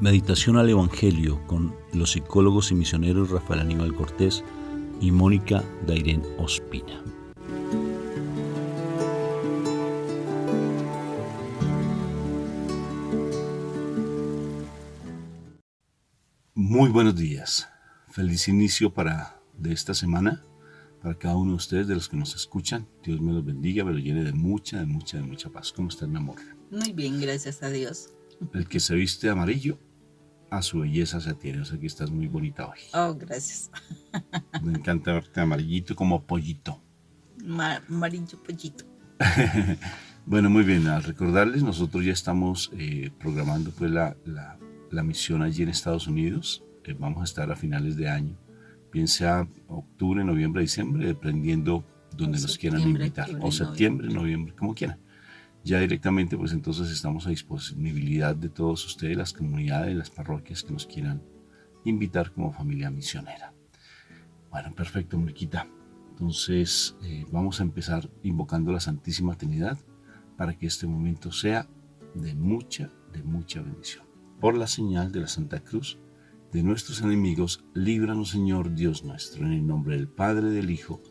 Meditación al Evangelio con los psicólogos y misioneros Rafael Aníbal Cortés y Mónica Dairén Ospina. Muy buenos días. Feliz inicio de esta semana para cada uno de ustedes, de los que nos escuchan. Dios me los bendiga, me lo llene de mucha paz. ¿Cómo está, mi amor? Muy bien, gracias a Dios. El que se viste de amarillo, a su belleza se atiene. O sea que estás muy bonita hoy. Oh, gracias. Me encanta verte amarillito como pollito. Amarillo pollito. Bueno, muy bien. Al recordarles, nosotros ya estamos programando pues la misión allí en Estados Unidos. Vamos a estar a finales de año, bien sea octubre, noviembre, diciembre, dependiendo donde nos quieran invitar, o septiembre, noviembre, como quieran. Ya directamente, pues entonces estamos a disponibilidad de todos ustedes, las comunidades, las parroquias que nos quieran invitar como familia misionera. Bueno, perfecto, Moriquita. Entonces vamos a empezar invocando la Santísima Trinidad para que este momento sea de mucha bendición. Por la señal de la Santa Cruz de nuestros enemigos, líbranos, Señor Dios nuestro, en el nombre del Padre, del Hijo,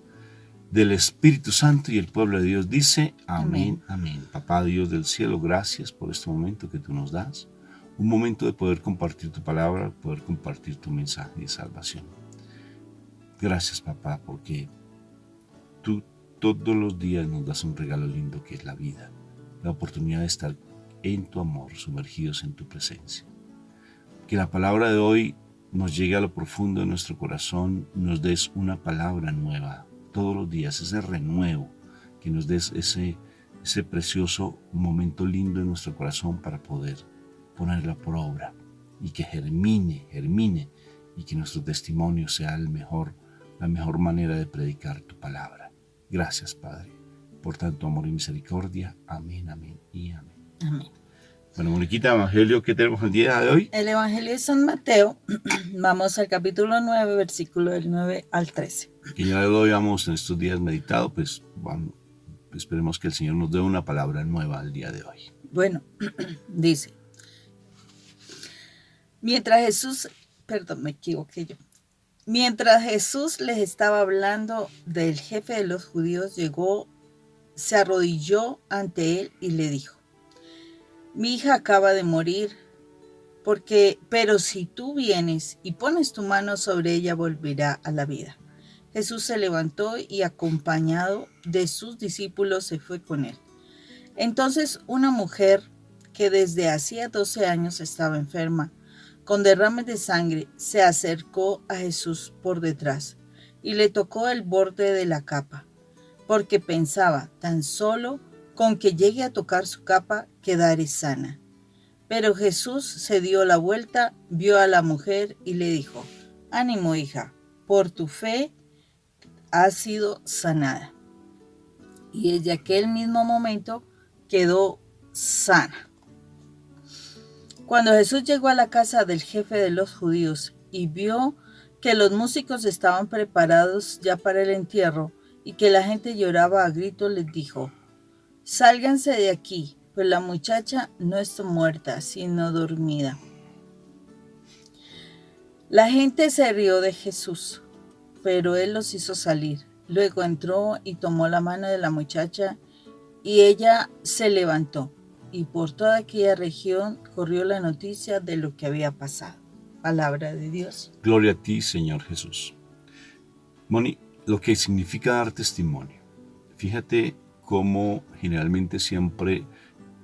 del Espíritu Santo, y el pueblo de Dios dice amén, amén. Papá Dios del cielo, gracias por este momento que tú nos das, un momento de poder compartir tu palabra, poder compartir tu mensaje de salvación. Gracias, papá, porque tú todos los días nos das un regalo lindo que es la vida, la oportunidad de estar en tu amor, sumergidos en tu presencia. Que la palabra de hoy nos llegue a lo profundo de nuestro corazón, nos des una palabra nueva todos los días, ese renuevo, que nos des ese precioso momento lindo en nuestro corazón para poder ponerla por obra y que germine y que nuestro testimonio sea la mejor manera de predicar tu palabra. Gracias, Padre, por tanto amor y misericordia. Amén, amén y amén. Amén. Bueno, Moniquita, Evangelio, ¿qué tenemos el día de hoy? El Evangelio de San Mateo, vamos al capítulo 9, versículo del 9 al 13. Que ya lo habíamos en estos días meditado, pues bueno, esperemos que el Señor nos dé una palabra nueva el día de hoy. Bueno, dice, Mientras Jesús les estaba hablando, del jefe de los judíos llegó, se arrodilló ante él y le dijo: Mi hija acaba de morir, pero si tú vienes y pones tu mano sobre ella, volverá a la vida. Jesús se levantó y, acompañado de sus discípulos, se fue con él. Entonces una mujer que desde hacía 12 años estaba enferma, con derrames de sangre, se acercó a Jesús por detrás y le tocó el borde de la capa, porque pensaba: tan solo con que llegue a tocar su capa, quedaré sana. Pero Jesús se dio la vuelta, vio a la mujer y le dijo: Ánimo, hija, por tu fe has sido sanada. Y desde aquel mismo momento quedó sana. Cuando Jesús llegó a la casa del jefe de los judíos y vio que los músicos estaban preparados ya para el entierro y que la gente lloraba a gritos, les dijo: Sálganse de aquí, pues la muchacha no está muerta, sino dormida. La gente se rió de Jesús, pero él los hizo salir. Luego entró y tomó la mano de la muchacha, y ella se levantó, y por toda aquella región corrió la noticia de lo que había pasado. Palabra de Dios. Gloria a ti, Señor Jesús. Moni, lo que significa dar testimonio. Fíjate cómo generalmente siempre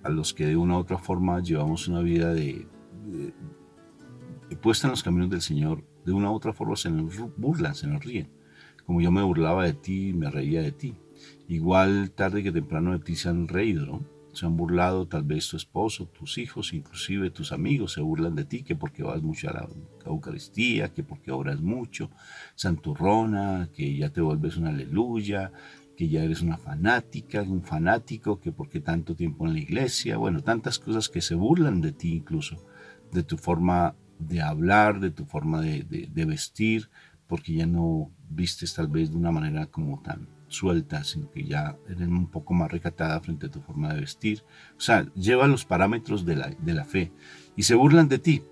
a los que de una u otra forma llevamos una vida de puesta en los caminos del Señor, de una u otra forma se nos burlan, se nos ríen. Como yo me burlaba de ti, me reía de ti. Igual tarde que temprano de ti se han reído, ¿no? Se han burlado tal vez tu esposo, tus hijos, inclusive tus amigos se burlan de ti, que porque vas mucho a la Eucaristía, que porque oras mucho, santurrona, que ya te vuelves una aleluya, que ya eres una fanática, un fanático, que porque tanto tiempo en la iglesia, bueno, tantas cosas que se burlan de ti incluso, de tu forma de hablar, de tu forma de vestir, porque ya no vistes tal vez de una manera como tan suelta, sino que ya eres un poco más recatada frente a tu forma de vestir. O sea, lleva los parámetros de la fe y se burlan de ti,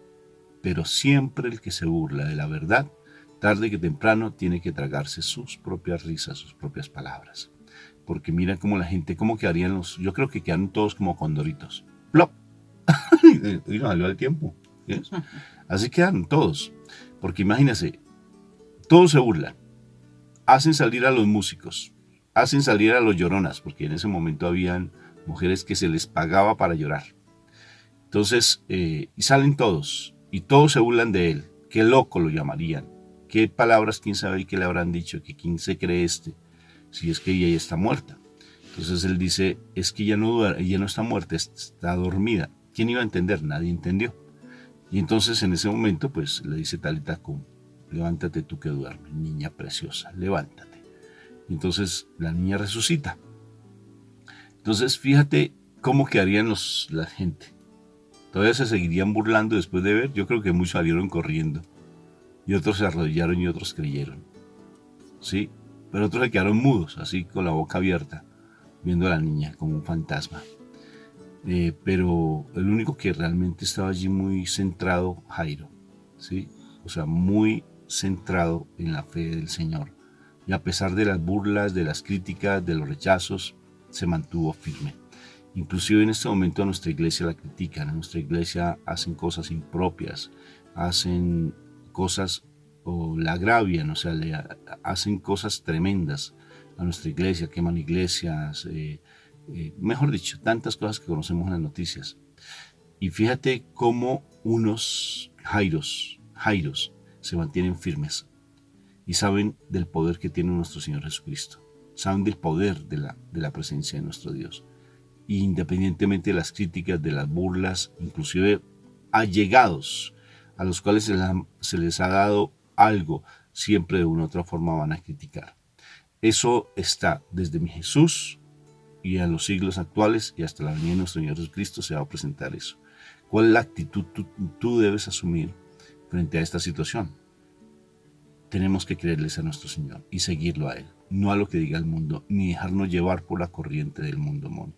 pero siempre el que se burla de la verdad, tarde que temprano, tiene que tragarse sus propias risas, sus propias palabras. Porque mira cómo la gente, cómo quedarían yo creo que quedaron todos como condoritos. ¡Plop! Y no salió al tiempo. ¿Ves? Así quedaron todos. Porque imagínense, todos se burlan. Hacen salir a los músicos, hacen salir a los lloronas, porque en ese momento habían mujeres que se les pagaba para llorar. Entonces, y salen todos, y todos se burlan de él. Qué loco lo llamarían. Qué palabras, quién sabe qué le habrán dicho, que quién se cree si es que ella ya está muerta. Entonces él dice, es que ella no está muerta, está dormida. ¿Quién iba a entender? Nadie entendió. Y entonces en ese momento, pues le dice Talita Cum, levántate tú que duermes, niña preciosa, levántate. Y entonces la niña resucita. Entonces fíjate cómo quedarían la gente. Todavía se seguirían burlando después de ver. Yo creo que muchos salieron corriendo. Y otros se arrodillaron y otros creyeron. ¿Sí? Pero otros se quedaron mudos, así con la boca abierta, viendo a la niña como un fantasma. Pero el único que realmente estaba allí muy centrado, Jairo. ¿Sí? O sea, muy centrado en la fe del Señor. Y a pesar de las burlas, de las críticas, de los rechazos, se mantuvo firme. Inclusive en este momento a nuestra iglesia la critican, a nuestra iglesia hacen cosas impropias, hacen cosas o la agravian, o sea, hacen cosas tremendas a nuestra iglesia, queman iglesias, mejor dicho, tantas cosas que conocemos en las noticias. Y fíjate cómo unos Jairos se mantienen firmes y saben del poder que tiene nuestro Señor Jesucristo, saben del poder de la presencia de nuestro Dios. Y independientemente de las críticas, de las burlas, inclusive allegados a los cuales se les ha dado algo, siempre de una u otra forma van a criticar. Eso está desde mi Jesús y en los siglos actuales y hasta la venida de nuestro Señor Jesucristo se va a presentar eso. ¿Cuál es la actitud tú debes asumir frente a esta situación? Tenemos que creerles a nuestro Señor y seguirlo a Él, no a lo que diga el mundo, ni dejarnos llevar por la corriente del mundo, Moni.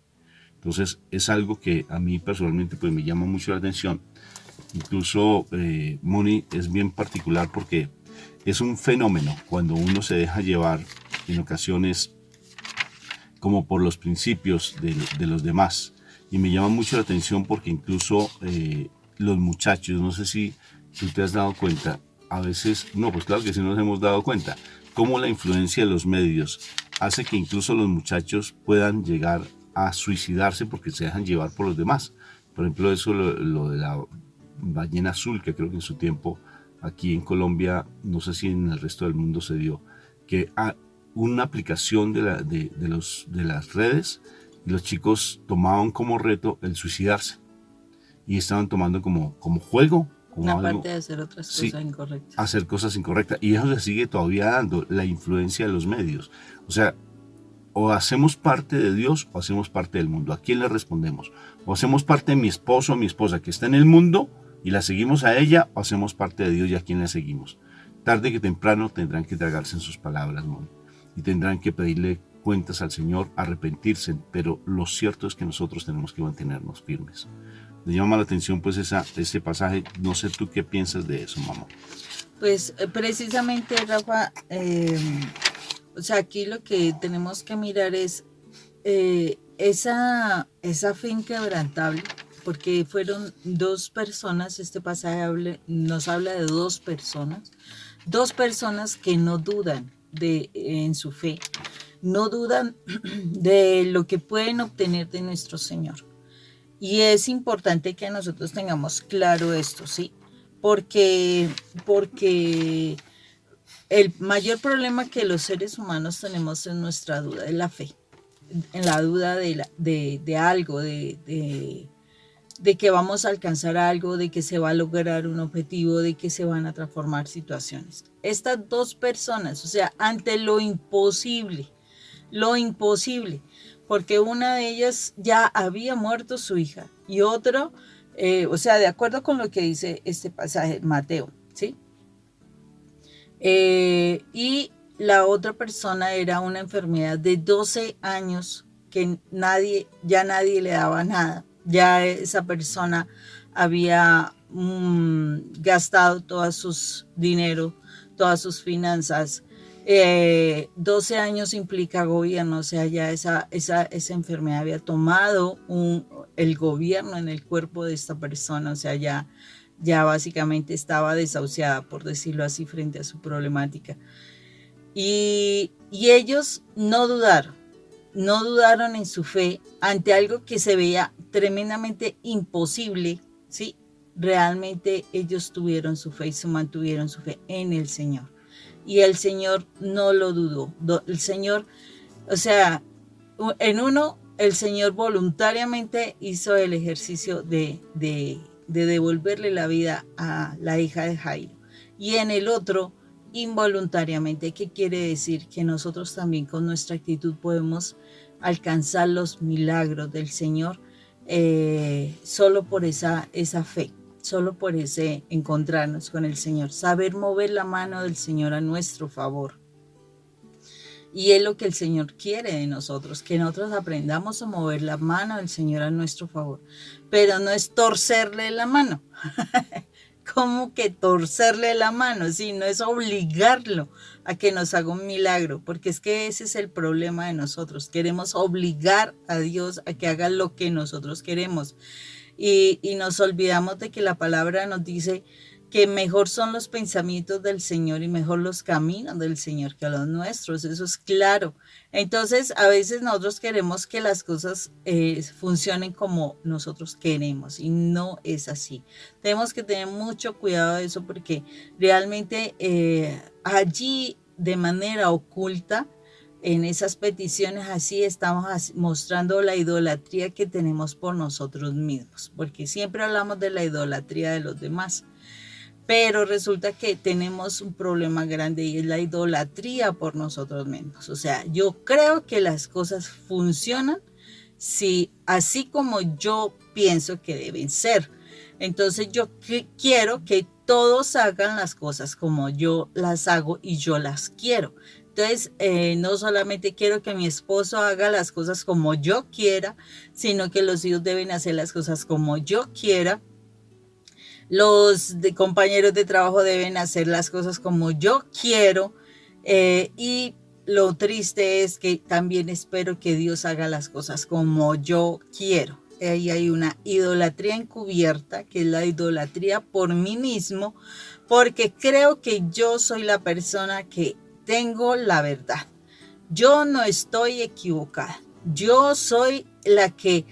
Entonces es algo que a mí personalmente pues me llama mucho la atención. Incluso Moni es bien particular porque es un fenómeno cuando uno se deja llevar en ocasiones como por los principios de los demás. Y me llama mucho la atención porque incluso los muchachos, no sé si tú te has dado cuenta, a veces, no, pues claro que sí nos hemos dado cuenta, cómo la influencia de los medios hace que incluso los muchachos puedan llegar a suicidarse porque se dejan llevar por los demás. Por ejemplo, eso lo de la ballena azul, que creo que en su tiempo aquí en Colombia, no sé si en el resto del mundo se dio, que una aplicación de las redes y los chicos tomaban como reto el suicidarse y estaban tomando como juego. Como aparte algo, de hacer otras cosas incorrectas. Hacer cosas incorrectas. Y eso se sigue todavía dando, la influencia de los medios. O sea, o hacemos parte de Dios o hacemos parte del mundo. ¿A quién le respondemos? O hacemos parte de mi esposo o mi esposa que está en el mundo y la seguimos a ella, o hacemos parte de Dios y a quién le seguimos. Tarde que temprano tendrán que tragarse en sus palabras, ¿no? Y tendrán que pedirle cuentas al Señor, arrepentirse, pero lo cierto es que nosotros tenemos que mantenernos firmes. Me llama la atención pues ese pasaje. No sé tú qué piensas de eso, mamá. Pues precisamente, Rafa, o sea, aquí lo que tenemos que mirar es esa fe inquebrantable, porque fueron dos personas. Este pasaje nos habla de dos personas que no dudan en su fe, no dudan de lo que pueden obtener de nuestro Señor. Y es importante que nosotros tengamos claro esto, ¿sí? Porque el mayor problema que los seres humanos tenemos es nuestra duda de la fe, en la duda de algo, de que vamos a alcanzar algo, de que se va a lograr un objetivo, de que se van a transformar situaciones. Estas dos personas, o sea, ante lo imposible, porque una de ellas ya había muerto su hija y otro, o sea, de acuerdo con lo que dice este pasaje, Mateo, ¿sí? Y la otra persona era una enfermedad de 12 años que ya nadie le daba nada. Ya esa persona había gastado todos sus dinero, todas sus finanzas. 12 años implica gobierno, o sea, ya esa enfermedad había tomado el gobierno en el cuerpo de esta persona, o sea, ya básicamente estaba desahuciada, por decirlo así, frente a su problemática. Y ellos no dudaron en su fe ante algo que se veía tremendamente imposible, ¿sí? Realmente ellos tuvieron su fe y se mantuvieron su fe en el Señor. Y el Señor no lo dudó. El Señor, o sea, el Señor voluntariamente hizo el ejercicio de devolverle la vida a la hija de Jairo. Y en el otro, involuntariamente. ¿Qué quiere decir? Que nosotros también con nuestra actitud podemos alcanzar los milagros del Señor solo por esa fe, solo por ese encontrarnos con el Señor, saber mover la mano del Señor a nuestro favor. Y es lo que el Señor quiere de nosotros, que nosotros aprendamos a mover la mano del Señor a nuestro favor, pero no es torcerle la mano. ¿Cómo que torcerle la mano? Sí, no es obligarlo a que nos haga un milagro, porque es que ese es el problema de nosotros. Queremos obligar a Dios a que haga lo que nosotros queremos. Y nos olvidamos de que la palabra nos dice que mejor son los pensamientos del Señor y mejor los caminos del Señor que los nuestros, eso es claro. Entonces, a veces nosotros queremos que las cosas funcionen como nosotros queremos y no es así. Tenemos que tener mucho cuidado de eso porque realmente allí de manera oculta, en esas peticiones así estamos mostrando la idolatría que tenemos por nosotros mismos, porque siempre hablamos de la idolatría de los demás. Pero resulta que tenemos un problema grande y es la idolatría por nosotros mismos. O sea, yo creo que las cosas funcionan así como yo pienso que deben ser. Entonces yo quiero que todos hagan las cosas como yo las hago y yo las quiero. Entonces, no solamente quiero que mi esposo haga las cosas como yo quiera, sino que los hijos deben hacer las cosas como yo quiera. Los compañeros de trabajo deben hacer las cosas como yo quiero y lo triste es que también espero que Dios haga las cosas como yo quiero. Ahí hay una idolatría encubierta, que es la idolatría por mí mismo, porque creo que yo soy la persona que tengo la verdad. Yo no estoy equivocada. Yo soy la que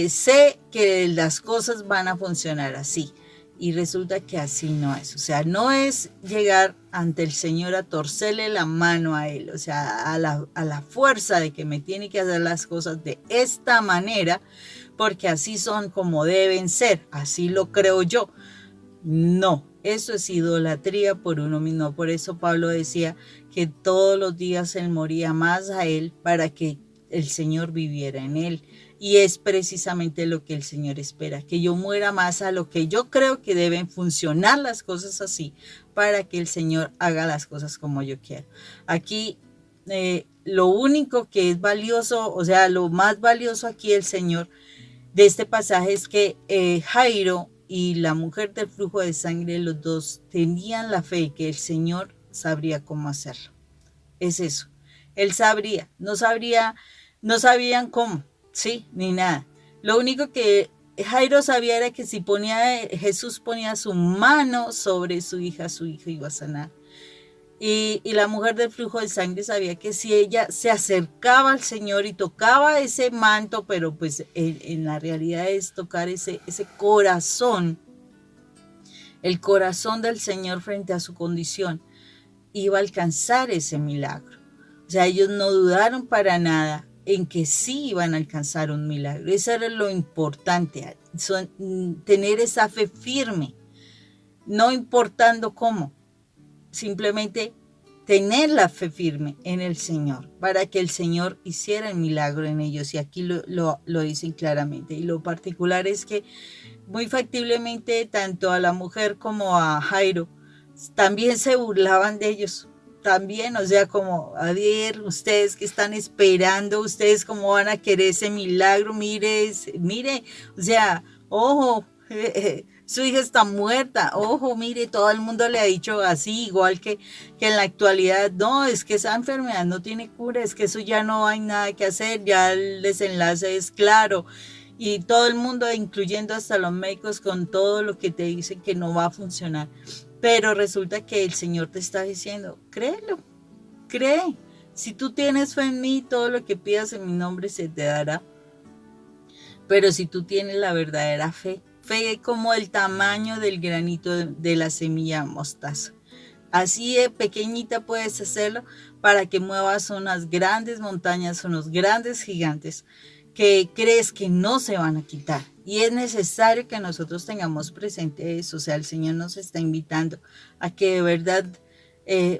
sé que las cosas van a funcionar así y resulta que así no es, o sea, no es llegar ante el Señor a torcerle la mano a Él, o sea, a la fuerza de que me tiene que hacer las cosas de esta manera porque así son como deben ser, así lo creo yo. No, eso es idolatría por uno mismo. Por eso Pablo decía que todos los días él moría más a Él para que el Señor viviera en él. Y es precisamente lo que el Señor espera, que yo muera más a lo que yo creo que deben funcionar las cosas así, para que el Señor haga las cosas como yo quiero. Aquí lo único que es valioso, o sea, lo más valioso aquí el Señor de este pasaje es que Jairo y la mujer del flujo de sangre, los dos tenían la fe que el Señor sabría cómo hacerlo. Es eso. Él sabría, no sabían cómo, sí, ni nada. Lo único que Jairo sabía era que si Jesús ponía su mano sobre su hija iba a sanar. Y la mujer del flujo de sangre sabía que si ella se acercaba al Señor y tocaba ese manto, pero pues en la realidad es tocar ese corazón, el corazón del Señor frente a su condición, iba a alcanzar ese milagro. O sea, ellos no dudaron para nada en que sí iban a alcanzar un milagro. Eso era lo importante, tener esa fe firme, no importando cómo, simplemente tener la fe firme en el Señor para que el Señor hiciera el milagro en ellos. Y aquí lo dicen claramente. Y lo particular es que muy factiblemente tanto a la mujer como a Jairo también se burlaban de ellos. también, o sea, como, a ver, ustedes que están esperando, ustedes cómo van a querer ese milagro, mire, mire, o sea, ojo, su hija está muerta, ojo, mire, todo el mundo le ha dicho así, igual que en la actualidad, no, es que esa enfermedad no tiene cura, es que eso ya no hay nada que hacer, ya el desenlace es claro, y todo el mundo, incluyendo hasta los médicos, con todo lo que te dicen que no va a funcionar. Pero resulta que el Señor te está diciendo, créelo, cree. Si tú tienes fe en mí, todo lo que pidas en mi nombre se te dará. Pero si tú tienes la verdadera fe, fe como el tamaño del granito de la semilla mostaza. Así de pequeñita puedes hacerlo para que muevas unas grandes montañas, unos grandes gigantes que crees que no se van a quitar. Y es necesario que nosotros tengamos presente eso. O sea, el Señor nos está invitando a que de verdad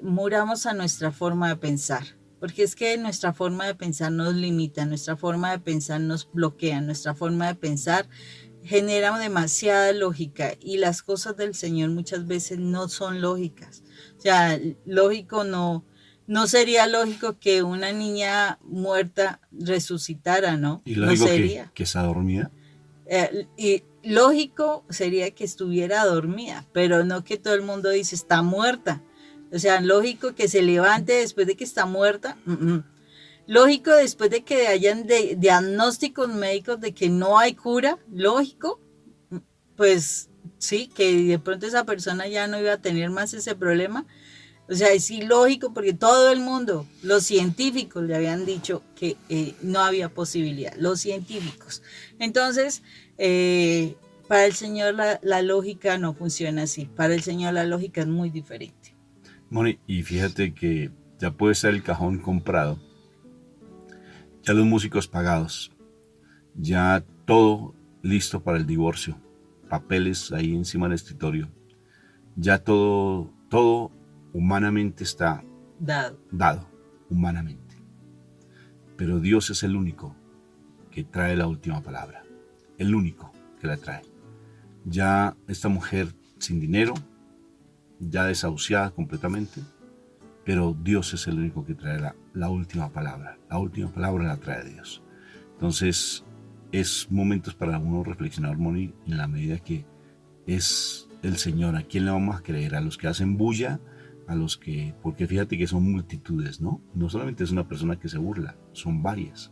muramos a nuestra forma de pensar. Porque es que nuestra forma de pensar nos limita, nuestra forma de pensar nos bloquea, nuestra forma de pensar genera demasiada lógica y las cosas del Señor muchas veces no son lógicas. O sea, lógico no sería lógico que una niña muerta resucitara, ¿no? Y No lógico sería. que está dormida. Y lógico sería que estuviera dormida, pero no que todo el mundo dice está muerta. O sea, lógico que se levante después de que está muerta. Lógico después de que hayan diagnósticos médicos de que no hay cura. Lógico, pues sí, que de pronto esa persona ya no iba a tener más ese problema. O sea, es ilógico porque todo el mundo, los científicos le habían dicho que no había posibilidad, los científicos. Entonces, para el Señor la lógica no funciona así, para el Señor la lógica es muy diferente. Moni, y fíjate que ya puede estar el cajón comprado, ya los músicos pagados, ya todo listo para el divorcio, papeles ahí encima del escritorio, ya todo humanamente está dado, humanamente. Pero Dios es el único que trae la última palabra, el único que la trae. Ya esta mujer sin dinero, ya desahuciada completamente, pero Dios es el único que trae la última palabra. La última palabra la trae Dios. Entonces, es momentos para uno reflexionar, Moni, en la medida que es el Señor. ¿A quién le vamos a creer? ¿A los que hacen bulla? A los que, porque fíjate que son multitudes, ¿no? No solamente es una persona que se burla, son varias.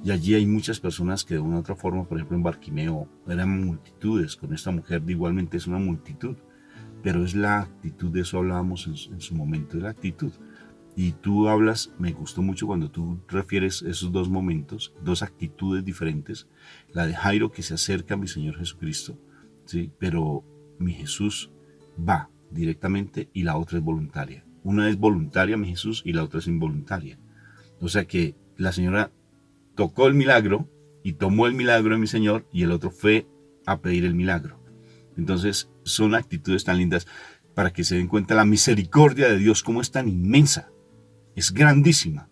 Y allí hay muchas personas que de una u otra forma, por ejemplo en Barquimeo, eran multitudes. Con esta mujer igualmente es una multitud. Pero es la actitud, de eso hablábamos en su momento, de la actitud. Y tú hablas, me gustó mucho cuando tú refieres esos dos momentos, dos actitudes diferentes. La de Jairo que se acerca a mi Señor Jesucristo, ¿sí? Pero mi Jesús va directamente y la otra es voluntaria. Una es voluntaria, mi Jesús, y la otra es involuntaria. O sea que la señora tocó el milagro y tomó el milagro de mi Señor y el otro fue a pedir el milagro. Entonces son actitudes tan lindas para que se den cuenta la misericordia de Dios, cómo es tan inmensa, es grandísima.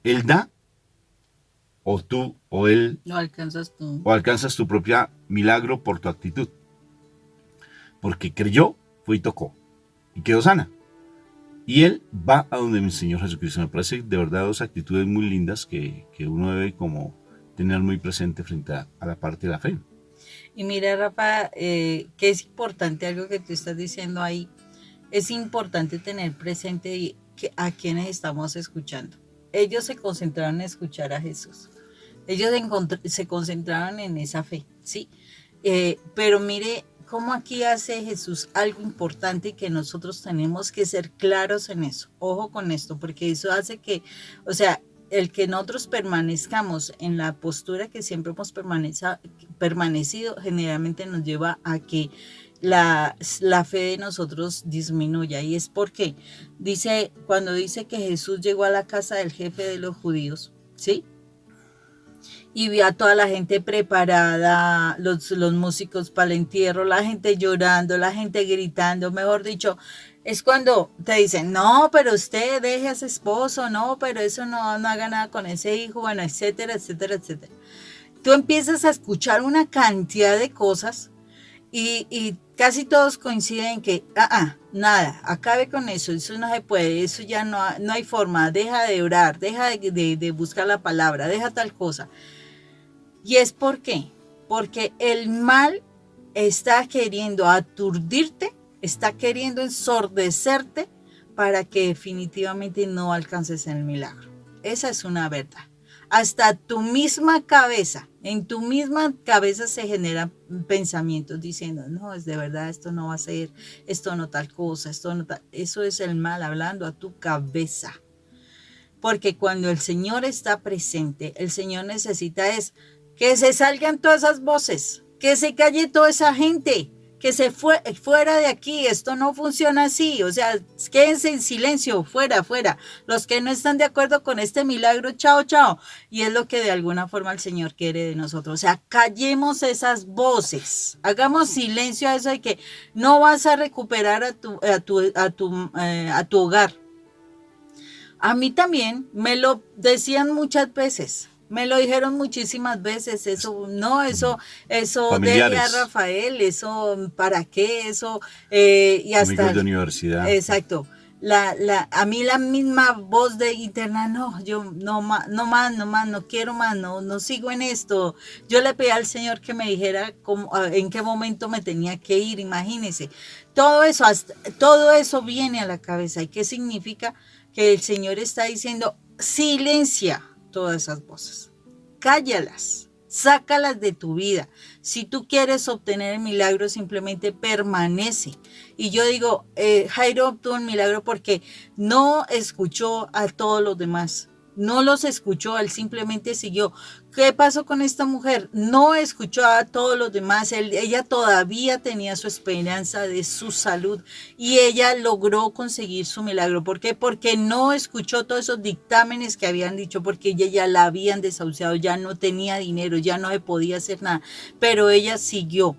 Él da o tú o él No alcanzas tú. o alcanzas tu propia milagro por tu actitud. Porque creyó, fue y tocó y quedó sana. Y él va a donde mi Señor Jesucristo. Me parece de verdad dos actitudes muy lindas que uno debe como tener muy presente frente a la parte de la fe. Y mira, Rafa, que es importante algo que tú estás diciendo ahí, es importante tener presente a quienes estamos escuchando. Ellos se concentraron en escuchar a Jesús. Ellos se concentraron en esa fe, ¿sí? Pero mire cómo aquí hace Jesús algo importante y que nosotros tenemos que ser claros en eso. Ojo con esto, porque eso hace que, o sea, el que nosotros permanezcamos en la postura que siempre hemos permanecido generalmente nos lleva a que la fe de nosotros disminuya. Y es porque cuando dice que Jesús llegó a la casa del jefe de los judíos, ¿sí? Y vi a toda la gente preparada, los músicos para el entierro, la gente llorando, la gente gritando, mejor dicho, es cuando te dicen, no, pero usted deje a su esposo, no, pero eso no haga nada con ese hijo, bueno, etcétera, etcétera, etcétera. Tú empiezas a escuchar una cantidad de cosas Y casi todos coinciden en que, nada, acabe con eso no se puede, eso ya no hay forma, deja de orar, deja de buscar la palabra, deja tal cosa. ¿Y es por qué? Porque el mal está queriendo aturdirte, está queriendo ensordecerte para que definitivamente no alcances el milagro. Esa es una verdad. Hasta tu misma cabeza, en tu misma cabeza se generan pensamientos diciendo, no, es de verdad, esto no va a ser, esto no tal cosa, esto no tal. Eso es el mal hablando a tu cabeza. Porque cuando el Señor está presente, el Señor necesita es que se salgan todas esas voces, que se calle toda esa gente, que se fuera de aquí, esto no funciona así, o sea, quédense en silencio, fuera, los que no están de acuerdo con este milagro, chao, y es lo que de alguna forma el Señor quiere de nosotros, o sea, callemos esas voces, hagamos silencio a eso de que no vas a recuperar a tu hogar. A mí también me lo decían muchas veces. Me lo dijeron muchísimas veces, eso, no, eso deje a Rafael, eso, ¿para qué? Eso, y hasta... Amigos de universidad. Exacto. A mí la misma voz de interna, no, yo no más, no quiero más, no sigo en esto. Yo le pedí al Señor que me dijera en qué momento me tenía que ir, imagínense. Todo eso viene a la cabeza. ¿Y qué significa? Que el Señor está diciendo, silencia todas esas voces, cállalas, sácalas de tu vida. Si tú quieres obtener el milagro, simplemente permanece. Y yo digo, Jairo obtuvo el milagro porque no escuchó a todos los demás. No los escuchó, él simplemente siguió. ¿Qué pasó con esta mujer? No escuchó a todos los demás. Ella todavía tenía su esperanza de su salud y ella logró conseguir su milagro. ¿Por qué? Porque no escuchó todos esos dictámenes que habían dicho, porque ella ya la habían desahuciado, ya no tenía dinero, ya no se podía hacer nada. Pero ella siguió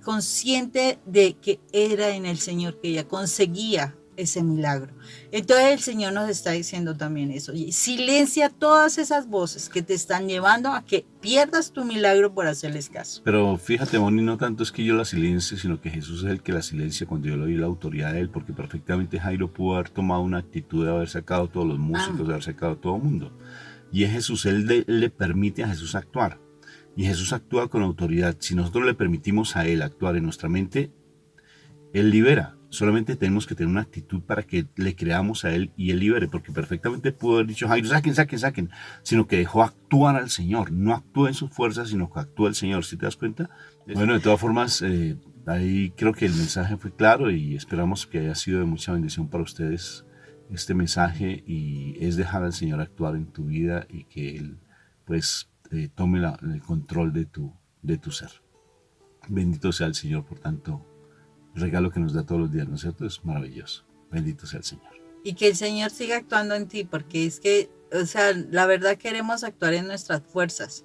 consciente de que era en el Señor que ella conseguía ese milagro. Entonces el Señor nos está diciendo también eso. Silencia todas esas voces que te están llevando a que pierdas tu milagro por hacerles caso. Pero fíjate, Moni, no tanto es que yo la silencie, sino que Jesús es el que la silencia cuando yo le doy la autoridad de él, porque perfectamente Jairo pudo haber tomado una actitud de haber sacado todos los músicos, de haber sacado todo el mundo. Y es Jesús, él le permite a Jesús actuar. Y Jesús actúa con autoridad. Si nosotros le permitimos a él actuar en nuestra mente, él libera. Solamente tenemos que tener una actitud para que le creamos a él y él libere, porque perfectamente pudo haber dicho, Jairo, saquen, sino que dejó actuar al Señor, no actúa en sus fuerzas, sino que actúa el Señor, ¿sí te das cuenta? Bueno, de todas formas, ahí creo que el mensaje fue claro y esperamos que haya sido de mucha bendición para ustedes este mensaje, y es dejar al Señor actuar en tu vida y que Él pues tome el control de tu ser. Bendito sea el Señor por tanto regalo que nos da todos los días, ¿no es cierto? Es maravilloso. Bendito sea el Señor. Y que el Señor siga actuando en ti, porque es que, o sea, la verdad queremos actuar en nuestras fuerzas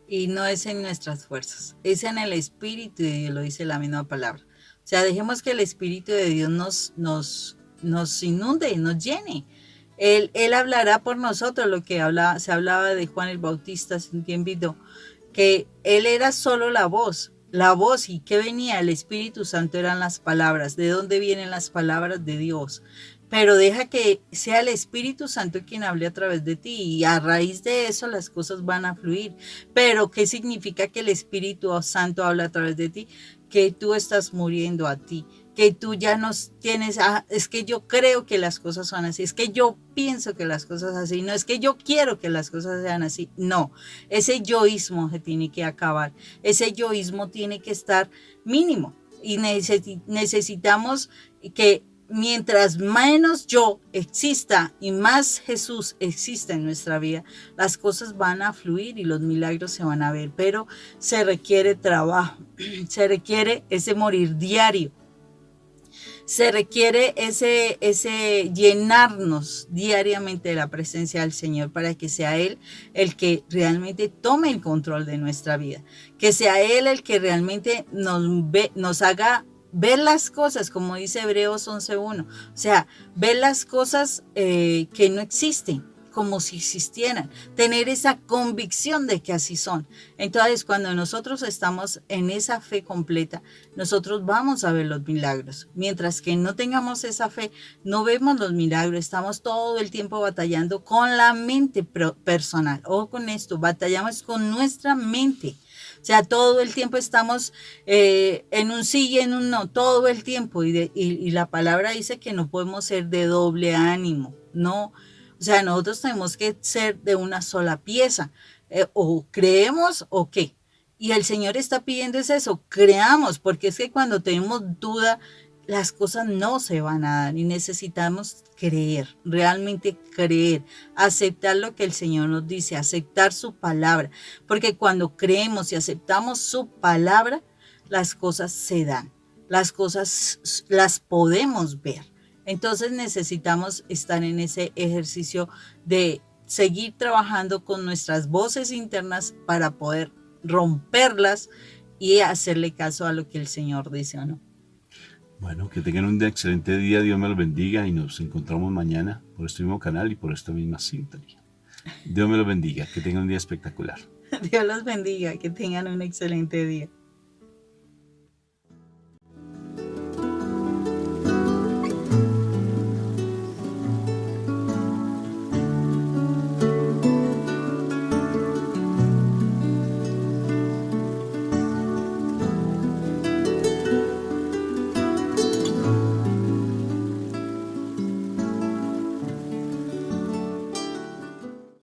y no es en nuestras fuerzas, es en el Espíritu de Dios, lo dice la misma palabra. O sea, dejemos que el Espíritu de Dios nos inunde, nos llene. Él hablará por nosotros, lo que se hablaba de Juan el Bautista hace un tiempito, que él era solo la voz, y que venía el Espíritu Santo eran las palabras. ¿De dónde vienen las palabras? De Dios. Pero deja que sea el Espíritu Santo quien hable a través de ti y a raíz de eso las cosas van a fluir. Pero ¿qué significa que el Espíritu Santo habla a través de ti? Que tú estás muriendo a ti, que tú ya no tienes, es que yo creo que las cosas son así, es que yo pienso que las cosas son así, no es que yo quiero que las cosas sean así, no, ese yoísmo se tiene que acabar, ese yoísmo tiene que estar mínimo y necesitamos que mientras menos yo exista y más Jesús exista en nuestra vida, las cosas van a fluir y los milagros se van a ver, pero se requiere trabajo, se requiere ese morir diario, se requiere ese llenarnos diariamente de la presencia del Señor para que sea Él el que realmente tome el control de nuestra vida, que sea Él el que realmente nos haga ver las cosas, como dice Hebreos 11:1, o sea, ver las cosas que no existen, como si existieran, tener esa convicción de que así son. Entonces, cuando nosotros estamos en esa fe completa, nosotros vamos a ver los milagros. Mientras que no tengamos esa fe, no vemos los milagros, estamos todo el tiempo batallando con la mente personal. Ojo con esto, batallamos con nuestra mente. O sea, todo el tiempo estamos en un sí y en un no, todo el tiempo. Y la palabra dice que no podemos ser de doble ánimo, no. O sea, nosotros tenemos que ser de una sola pieza. O creemos o qué. Y el Señor está pidiendo es eso, creamos, porque es que cuando tenemos duda, las cosas no se van a dar y necesitamos creer, realmente creer, aceptar lo que el Señor nos dice, aceptar su palabra, porque cuando creemos y aceptamos su palabra, las cosas se dan, las cosas las podemos ver. Entonces necesitamos estar en ese ejercicio de seguir trabajando con nuestras voces internas para poder romperlas y hacerle caso a lo que el Señor dice o no. Bueno, que tengan un excelente día, Dios me los bendiga y nos encontramos mañana por este mismo canal y por esta misma sintonía. Dios me los bendiga, que tengan un día espectacular. Dios los bendiga, que tengan un excelente día.